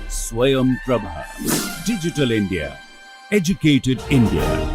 Swayam Prabha. Digital India. Educated India.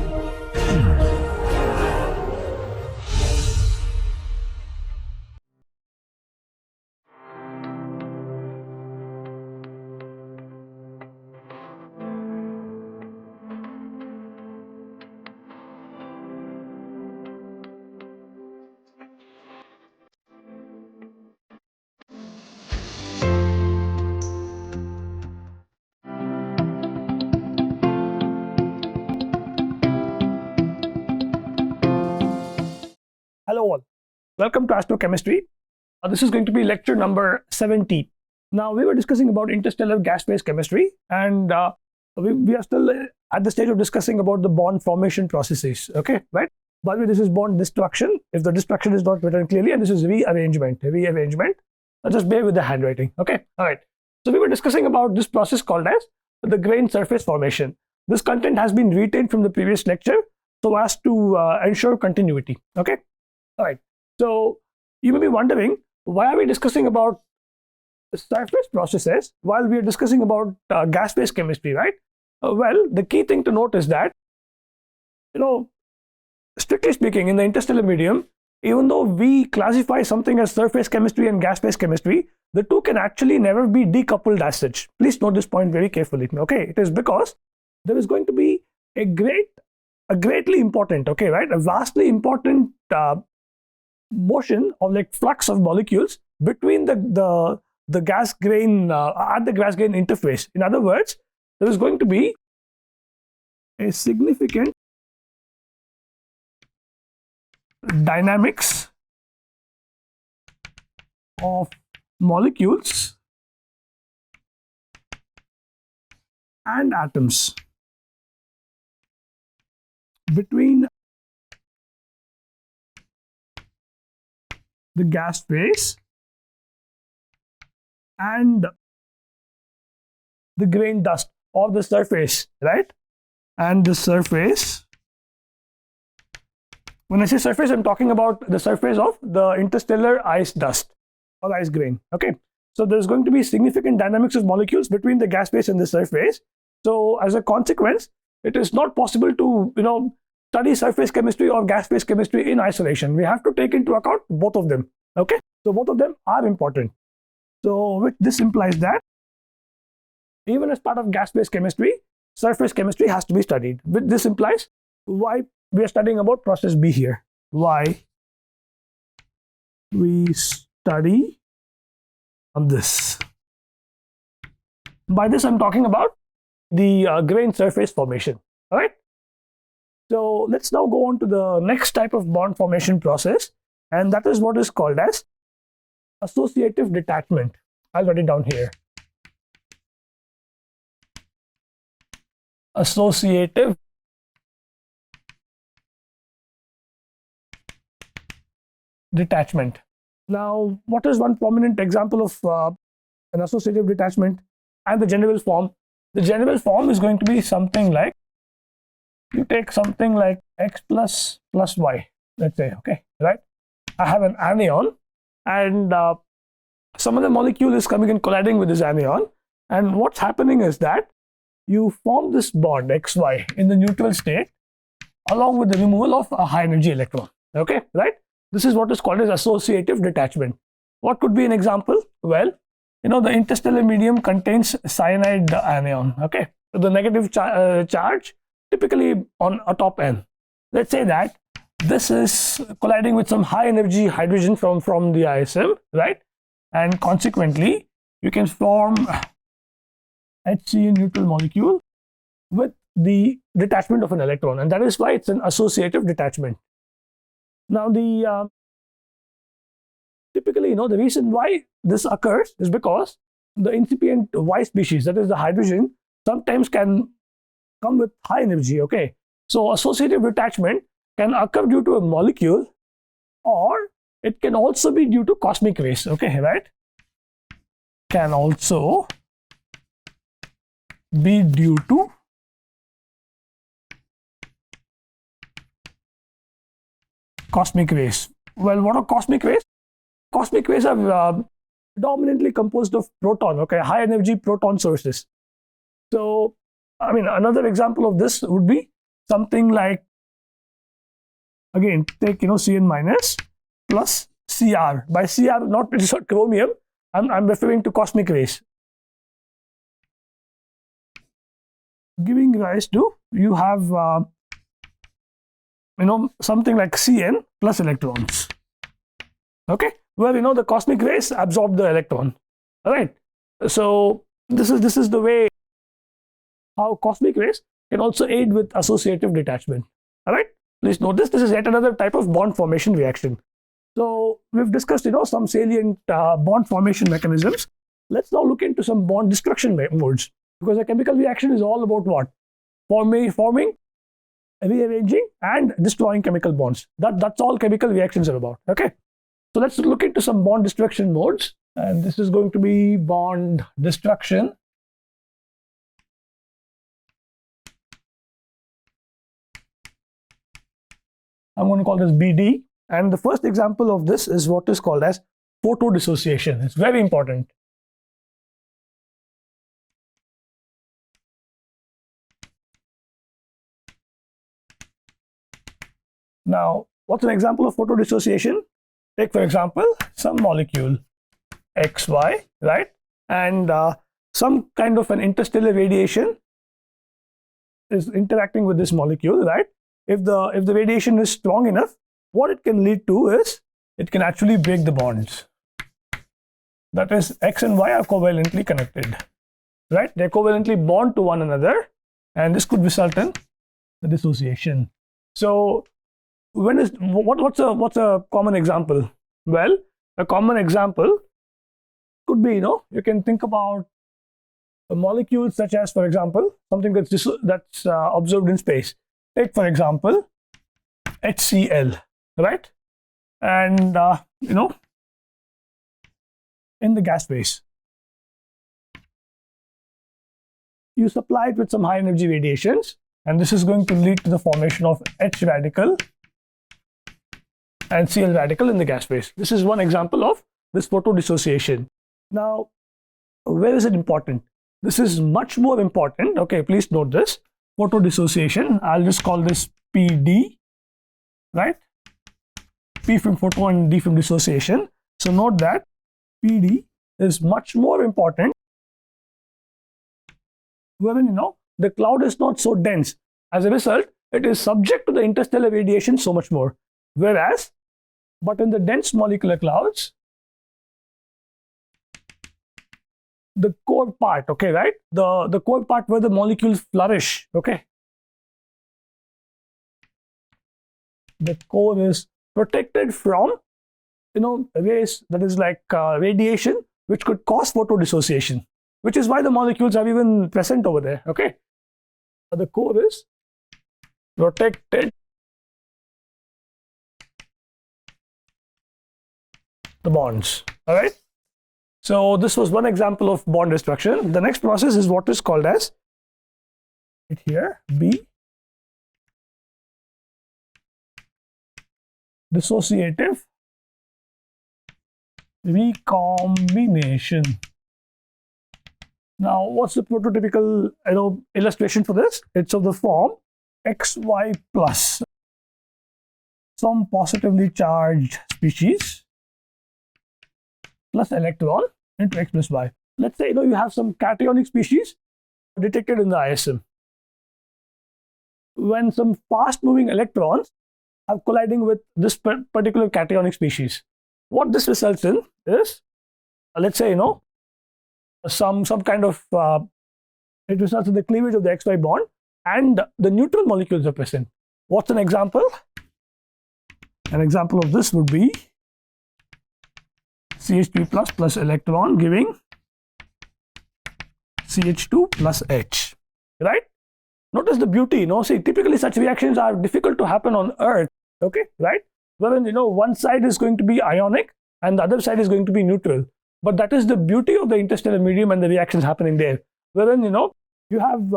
Hello all, welcome to Astrochemistry. This is going to be lecture number 70. Now we were discussing about interstellar gas-phase chemistry, and we are still at the stage of discussing about the bond formation processes, okay, right? By the way, this is bond destruction, if the destruction is not written clearly, and this is rearrangement. Just bear with the handwriting, okay? All right, so we were discussing about this process called as the grain surface formation. This content has been retained from the previous lecture so as to ensure continuity, okay? All right, so you may be wondering, why are we discussing about surface processes while we are discussing about gas-phase chemistry, right? Well, the key thing to note is that, strictly speaking, in the interstellar medium, even though we classify something as surface chemistry and gas-phase chemistry, the two can actually never be decoupled as such. Please note this point very carefully, okay? It is because there is going to be a greatly important, okay, right? A vastly important motion or like flux of molecules between the gas grain at the gas grain interface. In other words, there is going to be a significant dynamics of molecules and atoms between the gas phase and the grain dust of the surface, right? And the surface, when I say surface, I'm talking about the surface of the interstellar ice dust or ice grain, okay? So there's going to be significant dynamics of molecules between the gas phase and the surface. So as a consequence, it is not possible to, study surface chemistry or gas phase chemistry in isolation. We have to take into account both of them, okay? So both of them are important. So this implies that even as part of gas phase chemistry, surface chemistry has to be studied. This implies why we are studying about process B here. Why we study on this. By this, I'm talking about the grain surface formation, all right? So let's now go on to the next type of bond formation process, and that is what is called as associative detachment. I'll write it down here. Associative detachment. Now, what is one prominent example of an associative detachment and the general form? The general form is going to be something like, you take something like X plus Y, let's say, okay, right? I have an anion, and some other molecule is coming and colliding with this anion, and what's happening is that you form this bond XY in the neutral state along with the removal of a high energy electron, okay, right? This is what is called as associative detachment. What could be an example? Well, the interstellar medium contains cyanide anion, okay? So the negative charge typically on a top n. Let's say that this is colliding with some high energy hydrogen from the ISM, right? And consequently, you can form HCl neutral molecule with the detachment of an electron, and that is why it's an associative detachment. Now, typically, the reason why this occurs is because the incipient Y species, that is the hydrogen, sometimes can come with high energy, okay? So associative detachment can occur due to a molecule, or it can also be due to cosmic rays, okay, right? Can also be due to cosmic rays. Well, what are cosmic rays? Cosmic rays are predominantly composed of proton, okay, high energy proton sources. So, I mean, another example of this would be something like, again, take, Cn minus plus Cr. By Cr, it's not chromium, I'm referring to cosmic rays. Giving rise to, you have, something like Cn plus electrons. Okay, where the cosmic rays absorb the electron. All right. So this is the way how cosmic rays can also aid with associative detachment. All right. Please notice this is yet another type of bond formation reaction. So we've discussed some salient bond formation mechanisms. Let's now look into some bond destruction modes, because a chemical reaction is all about what? Forming, rearranging, and destroying chemical bonds. That's all chemical reactions are about. Okay. So let's look into some bond destruction modes, and this is going to be bond destruction. I'm going to call this BD, and the first example of this is what is called as photodissociation. It's very important. Now, what's an example of photodissociation? Take, for example, some molecule XY, right? And some kind of an interstellar radiation is interacting with this molecule, right? If the radiation is strong enough, what it can lead to is it can actually break the bonds. That is, X and Y are covalently connected, right? They covalently bond to one another, and this could result in the dissociation. So what's a common example? Well, a common example could be, you can think about a molecule such as, for example, something that's observed in space. Take, for example, HCl, right? And in the gas phase, you supply it with some high energy radiations, and this is going to lead to the formation of H radical and Cl radical in the gas phase. This is one example of this photodissociation. Now, where is it important? This is much more important. Okay, please note this. Photodissociation, I'll just call this PD, right? P from photo and D from dissociation. So note that PD is much more important wherein, the cloud is not so dense. As a result, it is subject to the interstellar radiation so much more. But in the dense molecular clouds, the core part, okay, right? The core part where the molecules flourish, okay? The core is protected from, rays, that is like radiation, which could cause photodissociation, which is why the molecules are even present over there, okay? The core is protected the bonds, all right? So this was one example of bond destruction. The next process is what is called as, right here, B, dissociative recombination. Now, what's the prototypical illustration for this? It's of the form XY plus some positively charged species plus electron into X plus Y. Let's say you have some cationic species detected in the ISM. When some fast moving electrons are colliding with this particular cationic species, what this results in is, let's say, some kind of, it results in the cleavage of the XY bond and the neutral molecules are present. What's an example? An example of this would be CH3 plus electron giving CH2 plus H, right? Notice the beauty, see, typically such reactions are difficult to happen on Earth, okay, right? Wherein, one side is going to be ionic and the other side is going to be neutral. But that is the beauty of the interstellar medium and the reactions happening there. Wherein, you have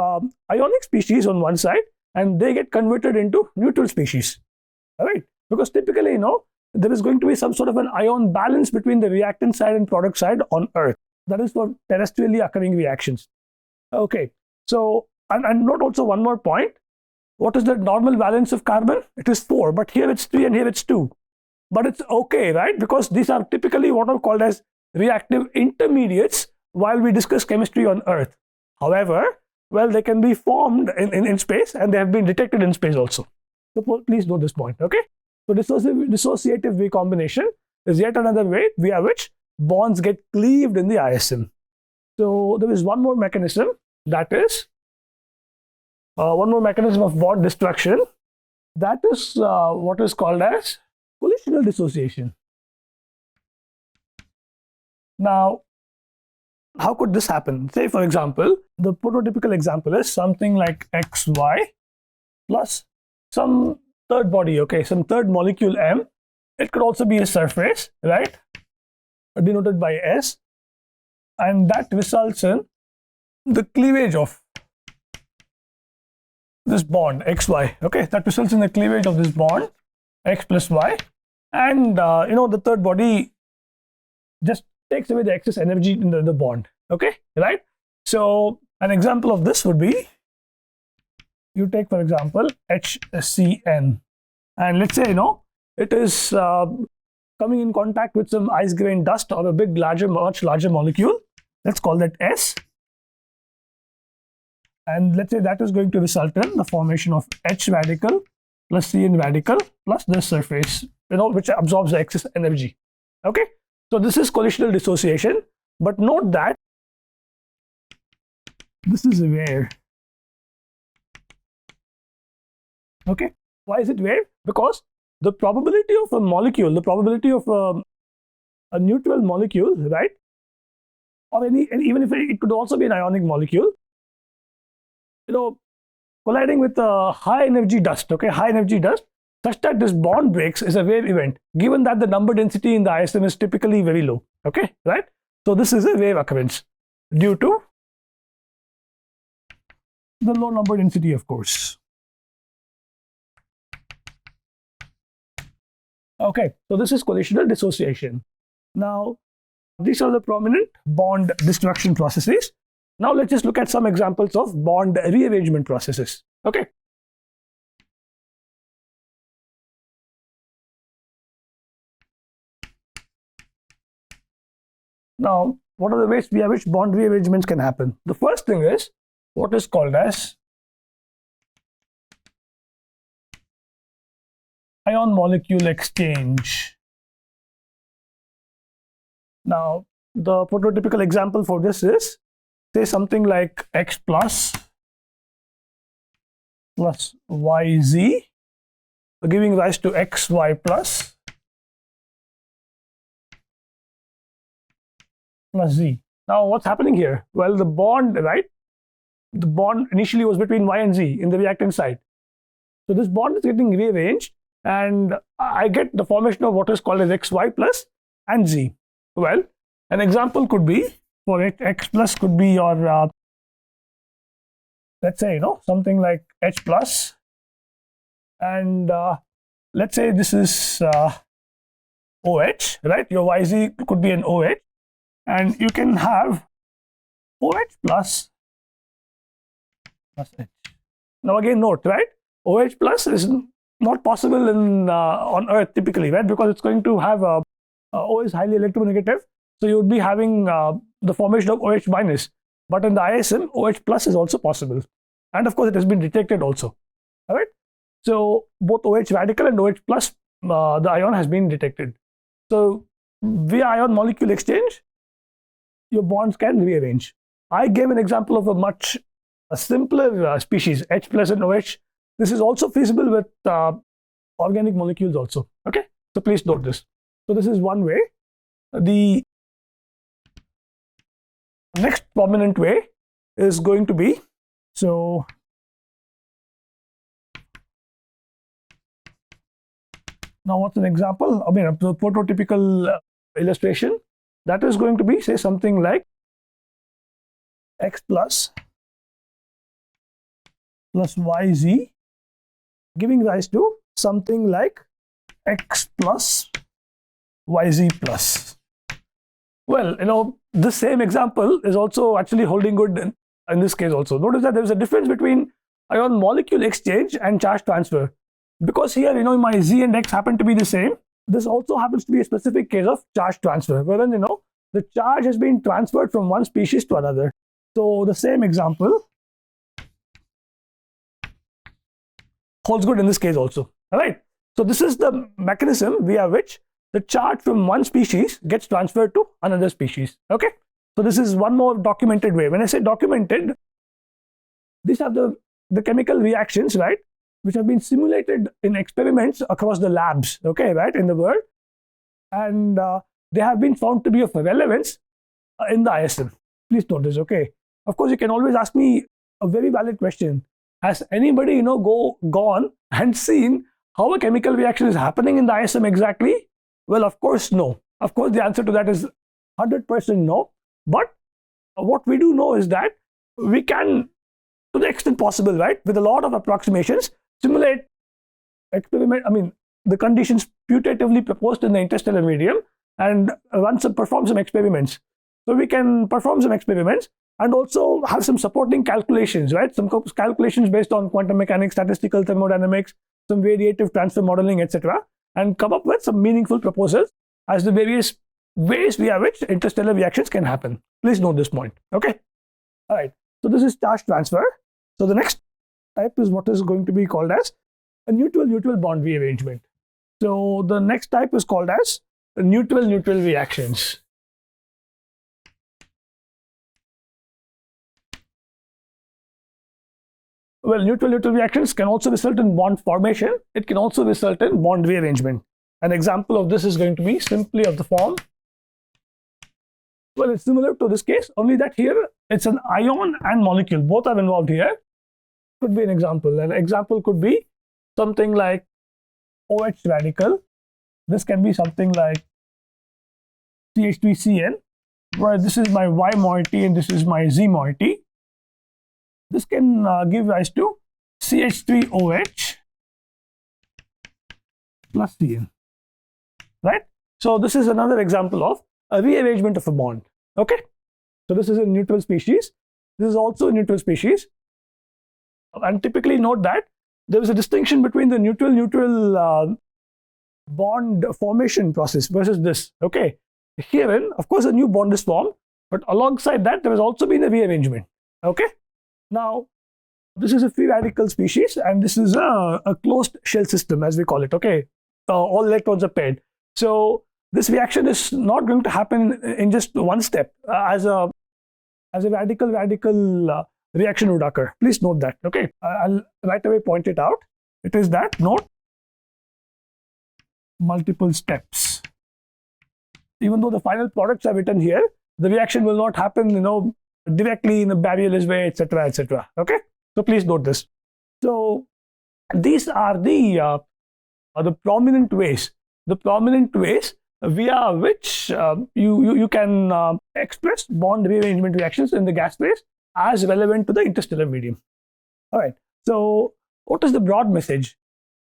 ionic species on one side and they get converted into neutral species, all right? Because typically, there is going to be some sort of an ion balance between the reactant side and product side on Earth. That is for terrestrially occurring reactions. Okay, so, and note also one more point. What is the normal valence of carbon? It is 4, but here it's 3 and here it's 2. But it's okay, right? Because these are typically what are called as reactive intermediates while we discuss chemistry on Earth. However, well, they can be formed in space, and they have been detected in space also. So please note this point, okay? So dissociative recombination is yet another way via which bonds get cleaved in the ISM. So there is one more mechanism, that is one more mechanism of bond destruction. That is what is called as collisional dissociation. Now, how could this happen? Say, for example, the prototypical example is something like XY plus some third body, okay, some third molecule M. It could also be a surface, right, denoted by S, and that results in the cleavage of this bond XY, okay, that results in the cleavage of this bond X plus Y, and the third body just takes away the excess energy in the bond, okay, right? So an example of this would be, you take for example HCN, and let's say it is coming in contact with some ice grain dust or a much larger molecule. Let's call that S, and let's say that is going to result in the formation of H radical plus CN radical plus this surface, which absorbs the excess energy, okay? So this is collisional dissociation, but note that this is rare. Okay, why is it rare? Because the probability of a molecule, the probability of a neutral molecule, right, or and even if it could also be an ionic molecule, colliding with a high energy dust, okay, high energy dust, such that this bond breaks, is a rare event, given that the number density in the ISM is typically very low, okay, right? So this is a rare occurrence due to the low number density, of course. Okay, so this is collisional dissociation. Now, these are the prominent bond destruction processes. Now let's just look at some examples of bond rearrangement processes, okay? Now, what are the ways via which bond rearrangements can happen? The first thing is what is called as ion molecule exchange. Now, the prototypical example for this is, say, something like X plus YZ, giving rise to XY plus Z. Now, what's happening here? Well, the bond, right? The bond initially was between Y and Z in the reactant side. So this bond is getting rearranged, and I get the formation of what is called as XY plus and Z. Well, an example could be, for it, X plus could be your, let's say, something like H plus, and let's say this is OH, right? Your YZ could be an OH, and you can have OH plus H. Now again, note, right? OH plus is not possible on Earth typically, right? Because it's going to have O is highly electronegative, so you would be having the formation of OH minus. But in the ISM, OH plus is also possible, and of course it has been detected also. All right. So both OH radical and OH plus, the ion has been detected. So via ion molecule exchange, your bonds can rearrange. I gave an example of a much simpler species, H plus and OH. This is also feasible with organic molecules also. Okay, so please note this. So this is one way. The next prominent way is going to be, so now what's an example? I mean, a prototypical illustration, that is going to be, say, something like X plus YZ, giving rise to something like X plus YZ plus. Well, the same example is also actually holding good in this case also. Notice that there is a difference between ion molecule exchange and charge transfer. Because here, my Z and X happen to be the same, this also happens to be a specific case of charge transfer, wherein, the charge has been transferred from one species to another. So the same example holds good in this case also. All right. So this is the mechanism via which the charge from one species gets transferred to another species. Okay. So this is one more documented way. When I say documented, these are the chemical reactions, right, which have been simulated in experiments across the labs, okay, right, in the world. And they have been found to be of relevance in the ISM. Please note this, okay. Of course, you can always ask me a very valid question. Has anybody, gone and seen how a chemical reaction is happening in the ISM exactly? Well, of course, no. Of course, the answer to that is 100% no. But what we do know is that we can, to the extent possible, right, with a lot of approximations, simulate the conditions putatively proposed in the interstellar medium and perform some experiments. So we can perform some experiments and also have some supporting calculations, right? Some calculations based on quantum mechanics, statistical thermodynamics, some variative transfer modeling, etc., and come up with some meaningful proposals as the various ways via which interstellar reactions can happen. Please note this point, okay? All right, so this is charge transfer. So the next type is what is going to be called as a neutral-neutral bond rearrangement. So the next type is called as neutral-neutral reactions. Well, neutral-neutral reactions can also result in bond formation. It can also result in bond rearrangement. An example of this is going to be simply of the form. Well, it's similar to this case, only that here it's an ion and molecule. Both are involved here. Could be an example. An example could be something like OH radical. This can be something like CH3CN, where this is my Y moiety and this is my Z moiety. This can give rise to CH3OH plus CN, right? So this is another example of a rearrangement of a bond, okay? So this is a neutral species. This is also a neutral species. And typically note that there is a distinction between the neutral-neutral bond formation process versus this, okay? Herein, of course, a new bond is formed, but alongside that, there has also been a rearrangement, okay? Now, this is a free radical species, and this is a closed shell system, as we call it, okay? All electrons are paired. So this reaction is not going to happen in just one step as a radical reaction would occur. Please note that, okay? I'll right away point it out. It is that, note, multiple steps. Even though the final products are written here, the reaction will not happen, directly in a barrierless way, etc., etc. Okay, so please note this. So these are the prominent ways via which you can express bond rearrangement reactions in the gas phase as relevant to the interstellar medium. All right. So what is the broad message?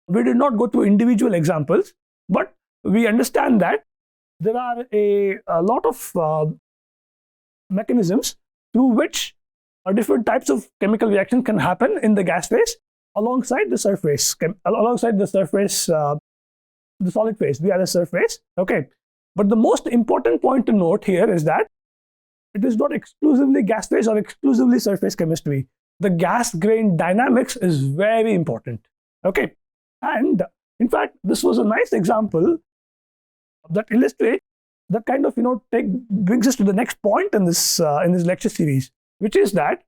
We did not go through individual examples, but we understand that there are a lot of mechanisms through which different types of chemical reactions can happen in the gas phase alongside the surface, the solid phase via the surface. Okay, but the most important point to note here is that it is not exclusively gas phase or exclusively surface chemistry. The gas grain dynamics is very important. Okay, and in fact, this was a nice example that illustrates that kind of brings us to the next point in this lecture series, which is that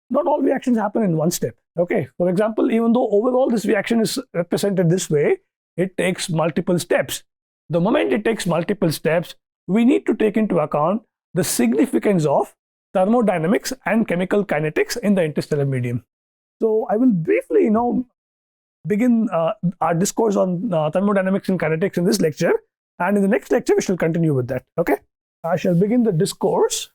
not all reactions happen in one step. Okay, for example, even though overall this reaction is represented this way, it takes multiple steps. The moment it takes multiple steps, we need to take into account the significance of thermodynamics and chemical kinetics in the interstellar medium. So I will briefly, begin our discourse on thermodynamics and kinetics in this lecture, and in the next lecture we shall continue with that. Okay, I shall begin the discourse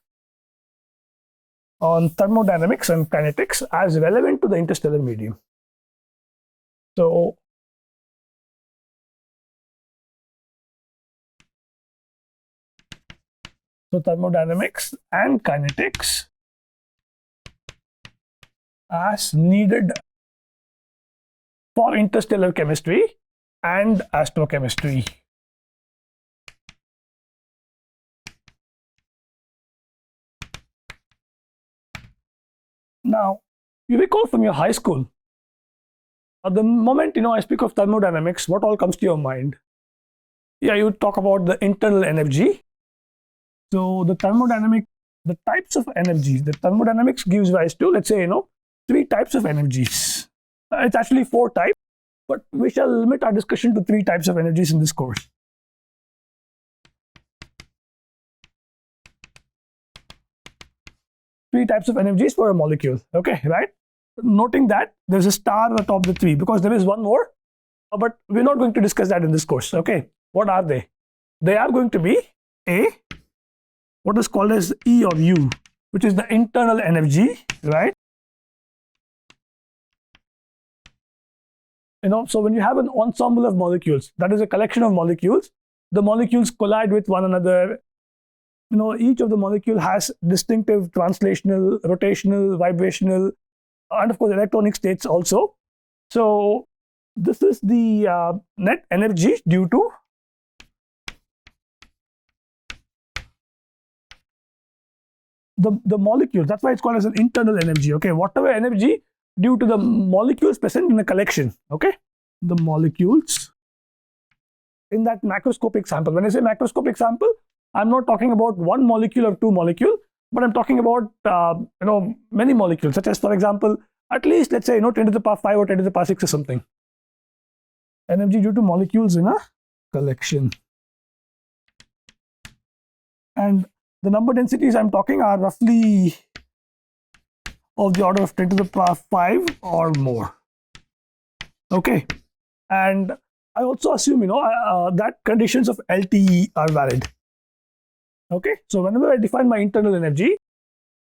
on thermodynamics and kinetics as relevant to the interstellar medium. So So thermodynamics and kinetics as needed for interstellar chemistry and astrochemistry. Now, you recall from your high school, at the moment I speak of thermodynamics, what all comes to your mind? Yeah, you talk about the internal energy. So the types of energies, the thermodynamics gives rise to, let's say, 3 types of energies. It's actually 4 types, but we shall limit our discussion to 3 types of energies in this course. Three types of energies for a molecule. Okay, right? Noting that there's a star at the top of the 3 because there is one more, but we're not going to discuss that in this course. Okay, what are they? They are going to be A, what is called as E or U, which is the internal energy, right? So when you have an ensemble of molecules, that is a collection of molecules, the molecules collide with one another. Each of the molecule has distinctive translational, rotational, vibrational, and of course electronic states also. So this is the net energy due to the molecules. That's why it's called as an internal energy. Okay, whatever energy due to the molecules present in a collection. Okay, the molecules in that macroscopic sample. When I say macroscopic sample, I'm not talking about one molecule or 2 molecules, but I'm talking about many molecules, such as, for example, at least, let's say, 10 to the power 5 or 10 to the power 6 or something. Energy due to molecules in a collection. And the number densities I'm talking are roughly of the order of 10 to the power 5 or more. Okay. And I also assume, that conditions of LTE are valid. Okay. So whenever I define my internal energy,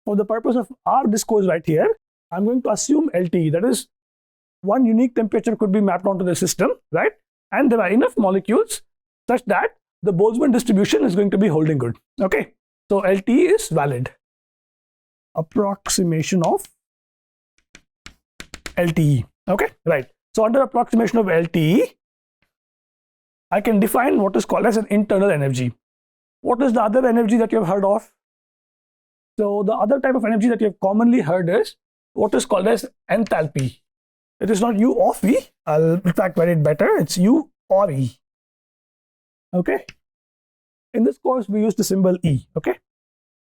for the purpose of our discourse right here, I'm going to assume LTE. That is, one unique temperature could be mapped onto the system, right? And there are enough molecules such that the Boltzmann distribution is going to be holding good. Okay. So LTE is valid. Approximation of LTE. Okay. Right. So under approximation of LTE, I can define what is called as an internal energy. What is the other energy that you have heard of? So the other type of energy that you have commonly heard is what is called as enthalpy. It is not U of E. I'll in fact write it better. It's U or E. Okay. In this course, we use the symbol E. Okay.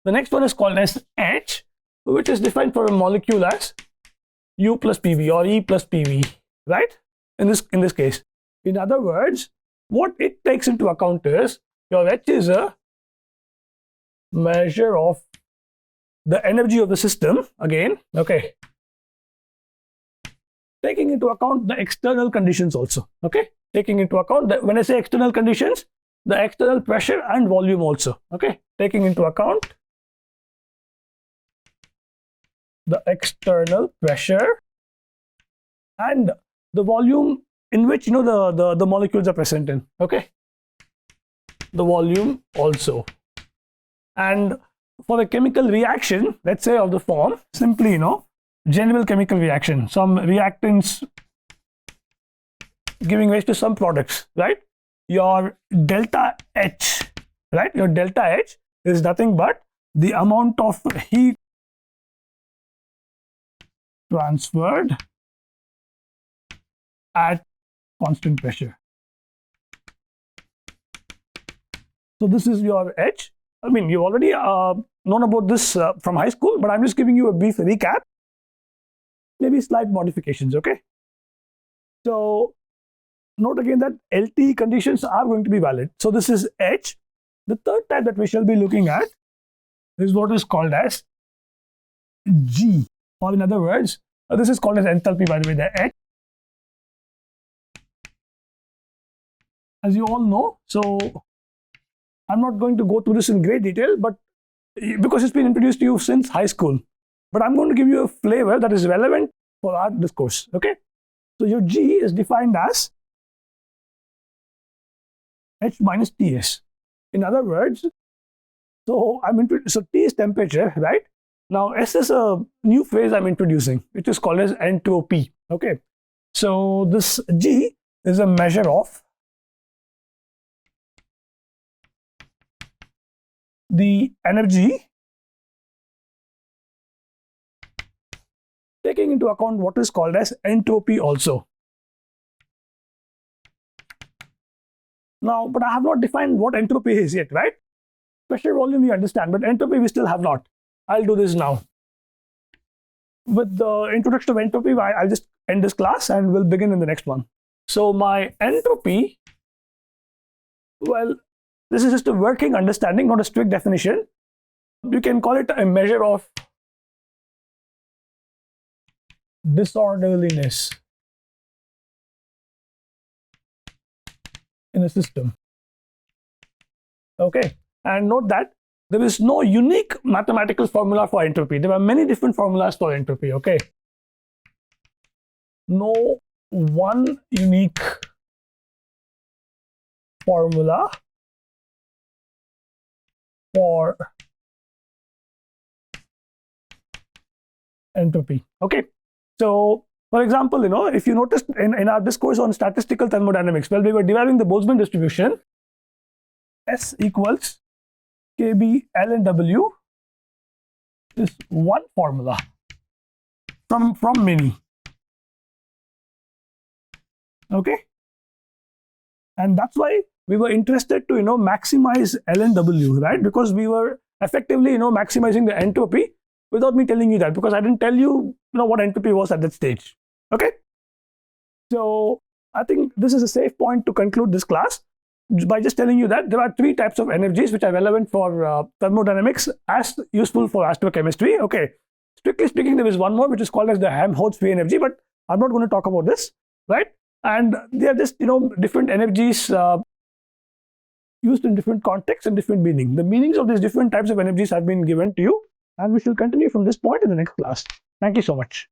The next one is called as H, which is defined for a molecule as U plus PV or E plus PV. Right? In this case. In other words, what it takes into account is your H is a measure of the energy of the system again. Okay. Taking into account the external conditions also. Okay. Taking into account that when I say external conditions, the external pressure and volume also. Okay. Taking into account the external pressure and the volume in which the molecules are present in. Okay. The volume also. And for a chemical reaction, let's say of the form, simply, general chemical reaction, some reactants giving rise to some products, right? Your delta H, right? Your delta H is nothing but the amount of heat transferred at constant pressure. So this is your H. I mean, you've already known about this from high school, but I'm just giving you a brief recap. Maybe slight modifications, okay? So note again that LT conditions are going to be valid. So this is H. The third type that we shall be looking at is what is called as G, or in other words, this is called as enthalpy, by the way, the H. As you all know, so I'm not going to go through this in great detail, but because it's been introduced to you since high school, but I'm going to give you a flavor that is relevant for our discourse, okay? So your G is defined as H minus Ts. In other words, So so T is temperature, right? Now S is a new phrase I'm introducing, which is called as entropy. Okay. So this G is a measure of the energy taking into account what is called as entropy also. Now, but I have not defined what entropy is yet, right? Pressure volume we understand, but entropy we still have not. I'll do this now. With the introduction of entropy, I'll just end this class and we'll begin in the next one. So my entropy, well, this is just a working understanding, not a strict definition. You can call it a measure of disorderliness in a system. Okay, and note that there is no unique mathematical formula for entropy. There are many different formulas for entropy. Okay, no one unique formula for entropy. Okay, so for example, if you noticed in our discourse on statistical thermodynamics, well, we were deriving the Boltzmann distribution. S equals KB ln W is one formula from many. Okay, and that's why we were interested to maximize ln W, right? Because we were effectively maximizing the entropy without me telling you that, because I didn't tell you what entropy was at that stage. Okay, so I think this is a safe point to conclude this class by just telling you that there are three types of energies which are relevant for thermodynamics, as useful for astrochemistry. Okay, strictly speaking, there is one more which is called as the Helmholtz free energy, but I'm not going to talk about this, right? And they are just different energies used in different contexts and different meaning. The meanings of these different types of energies have been given to you, and we shall continue from this point in the next class. Thank you so much.